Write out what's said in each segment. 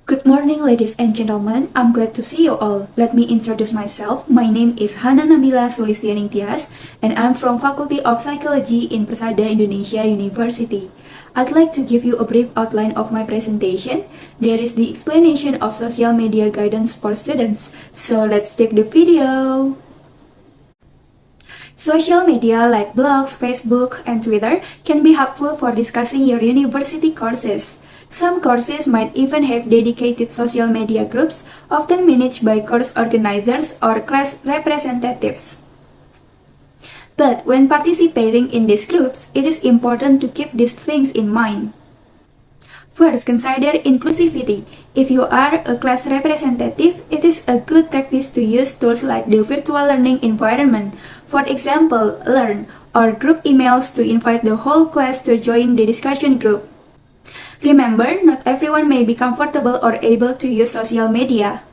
Good morning, ladies and gentlemen. I'm glad to see you all. Let me introduce myself. My name is Hana Nabila Sulistianing Tias, and I'm from Faculty of Psychology in Persada Indonesia University. I'd like to give you a brief outline of my presentation. There is the explanation of social media guidance for students. So let's check the video. Social media like blogs, Facebook, and Twitter can be helpful for discussing your university courses. Some courses might even have dedicated social media groups, often managed by course organizers or class representatives. But when participating in these groups, it is important to keep these things in mind. First, consider inclusivity. If you are a class representative, it is a good practice to use tools like the virtual learning environment. For example, Learn or group emails to invite the whole class to join the discussion group. Remember, not everyone may be comfortable or able to use social media.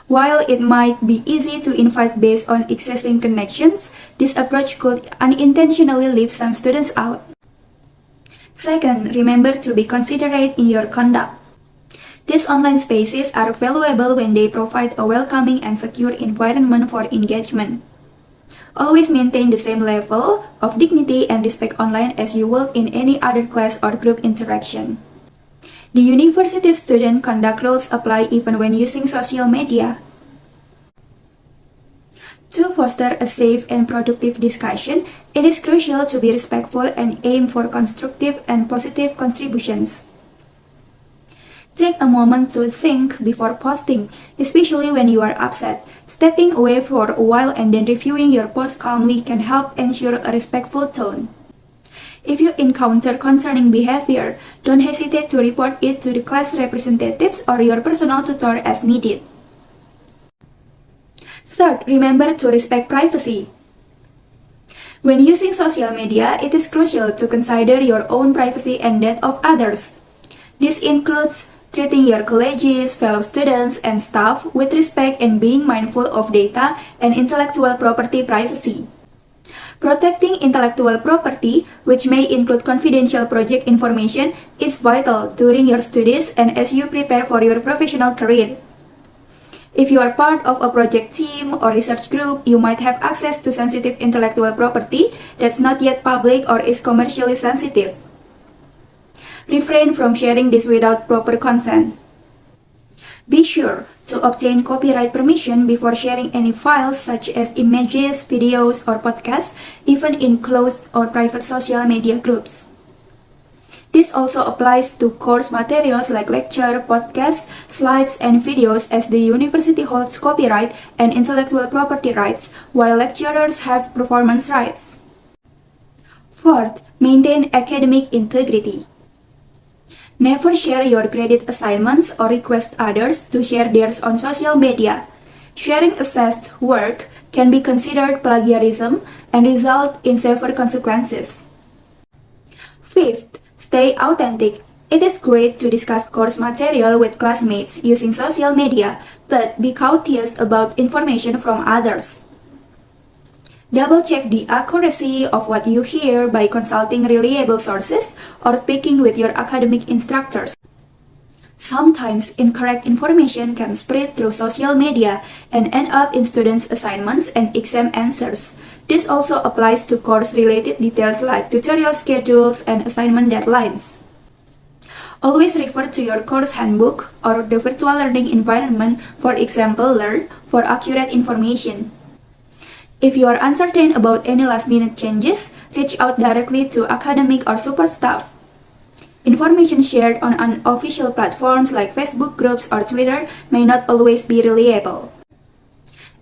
While it might be easy to invite based on existing connections, this approach could unintentionally leave some students out. Second, remember to be considerate in your conduct. These online spaces are valuable when they provide a welcoming and secure environment for engagement. Always maintain the same level of dignity and respect online as you would in any other class or group interaction. The university student conduct rules apply even when using social media. To foster a safe and productive discussion, it is crucial to be respectful and aim for constructive and positive contributions. Take a moment to think before posting, especially when you are upset. Stepping away for a while and then reviewing your post calmly can help ensure a respectful tone. If you encounter concerning behavior, don't hesitate to report it to the class representatives or your personal tutor as needed. Third, remember to respect privacy. When using social media, it is crucial to consider your own privacy and that of others. This includes treating your colleagues, fellow students, and staff with respect and being mindful of data and intellectual property privacy. Protecting intellectual property, which may include confidential project information, is vital during your studies and as you prepare for your professional career. If you are part of a project team or research group, you might have access to sensitive intellectual property that's not yet public or is commercially sensitive. Refrain from sharing this without proper consent. Be sure to obtain copyright permission before sharing any files such as images, videos, or podcasts, even in closed or private social media groups. This also applies to course materials like lecture, podcasts, slides, and videos as the university holds copyright and intellectual property rights, while lecturers have performance rights. Fourth, maintain academic integrity. Never share your graded assignments or request others to share theirs on social media. Sharing assessed work can be considered plagiarism and result in severe consequences. Fifth, stay authentic. It is great to discuss course material with classmates using social media, but be cautious about information from others. Double-check the accuracy of what you hear by consulting reliable sources or speaking with your academic instructors. Sometimes incorrect information can spread through social media and end up in students' assignments and exam answers. This also applies to course-related details like tutorial schedules and assignment deadlines. Always refer to your course handbook or the virtual learning environment, for example, Learn, for accurate information. If you are uncertain about any last-minute changes, reach out directly to academic or support staff. Information shared on unofficial platforms like Facebook groups or Twitter may not always be reliable.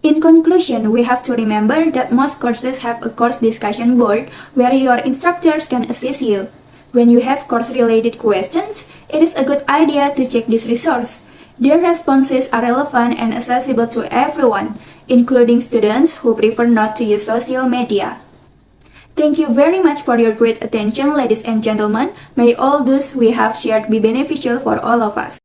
In conclusion, we have to remember that most courses have a course discussion board where your instructors can assist you. When you have course-related questions, it is a good idea to check this resource. Their responses are relevant and accessible to everyone, including students who prefer not to use social media. Thank you very much for your great attention, ladies and gentlemen. May all those we have shared be beneficial for all of us.